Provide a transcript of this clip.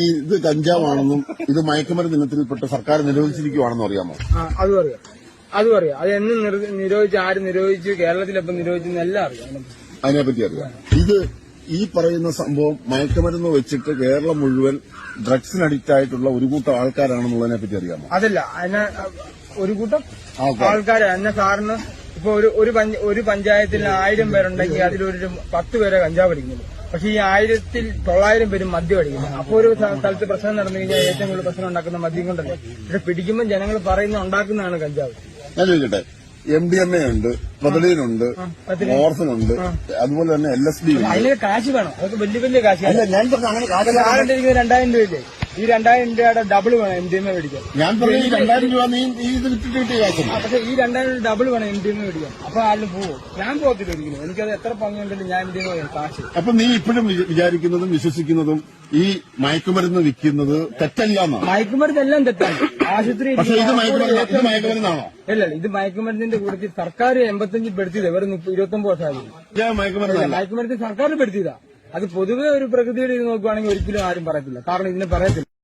ഇത് കഞ്ചാവാണെന്നും ഇത് മയക്കുമരുന്ന് ഇനത്തിൽപ്പെട്ട് സർക്കാർ നിരോധിച്ചിരിക്കുവാണെന്നും അറിയാമോ? അതും അറിയാം. അത് എന്ന് നിരോധിച്ച്, ആര് നിരോധിച്ചു, കേരളത്തിലെപ്പം നിരോധിച്ചെന്ന് എല്ലാം അറിയാം. അതിനെപ്പറ്റി അറിയാം. ഈ പറയുന്ന സംഭവം മയക്കുമരുന്ന് വെച്ചിട്ട് കേരളം മുഴുവൻ ഡ്രഗ്സിന് അഡിക്റ്റ് ആയിട്ടുള്ള ഒരു കൂട്ടം ആൾക്കാരാണെന്നുള്ളതിനെ പറ്റി അറിയാമോ? അതല്ല, അതിനെ ഒരു കൂട്ടം ആൾക്കാരാണ്. എന്നെ സാറിന് ഇപ്പൊ ഒരു പഞ്ചായത്തിൽ 1000 പേരുണ്ടെങ്കിൽ അതിലൊരു 10 പേരെ കഞ്ചാവ് അടിക്കുന്നുള്ളൂ. പക്ഷെ ഈ 1900 പേരും മദ്യം അടിക്കുന്നു. അപ്പൊ ഒരു സ്ഥലത്ത് പ്രശ്നം നടന്നു കഴിഞ്ഞാൽ ഏറ്റവും കൂടുതൽ പ്രശ്നം ഉണ്ടാക്കുന്ന മദ്യം കൊണ്ടല്ലേ. പക്ഷെ പിടിക്കുമ്പോൾ ജനങ്ങൾ പറയുന്ന ഉണ്ടാക്കുന്നതാണ് കഞ്ചാവ്. ഞാൻ ചോദിക്കട്ടെ, MDMA ഉണ്ട്, പ്രതലീനുണ്ട്, മോർഫിനുണ്ട്, അതുപോലെ തന്നെ LSD ഉണ്ട്. അതിന് കാശ് വേണം. അതൊക്കെ വലിയ കാശ്. അല്ല, ഞാൻ പറഞ്ഞ അങ്ങനെ 2000 രൂപയില്ലേ? ഈ 2000 രൂപയുടെ ഡബിൾ വേണം MDMA മേടിക്കാൻ. ഞാൻ പറഞ്ഞു 2000 രൂപ നീ ഇത് വിറ്റിട്ട് കിട്ടിയ കാശാണ്. പക്ഷെ ഈ 2000 ഡബിൾ വേണം MDMA മേടിക്കാൻ. അപ്പൊ ആരും പോവോ? ഞാൻ പോകത്തില്ല ഒരിക്കലും. എനിക്കത് എത്ര പങ്കുണ്ടെങ്കിലും ഞാൻ MDMA കാശ്. അപ്പൊ നീ ഇപ്പോഴും വിചാരിക്കുന്നതും വിശ്വസിക്കുന്നതും ഈ മയക്കുമരുന്ന് വിൽക്കുന്നത് തെറ്റല്ലാന്നാണ്? മയക്കുമരുന്നെല്ലാം തെറ്റാണ്. ആശുപത്രി മയക്കുമരുന്നാണോ? ഇല്ല, ഇത് മയക്കുമരുന്നിന്റെ കൂട്ടത്തിൽ സർക്കാർ 85 പെടുത്തിയത് വെറും 29 വർഷമായി. മയക്കുമരുന്ന് സർക്കാർ പെടുത്തിയതാ. അത് പൊതുവെ ഒരു പ്രകൃതിയുടെ ഇത് നോക്കുവാണെങ്കിൽ ഒരിക്കലും ആരും പറയത്തില്ല. കാരണം ഇതിനെ പറയത്തില്ല.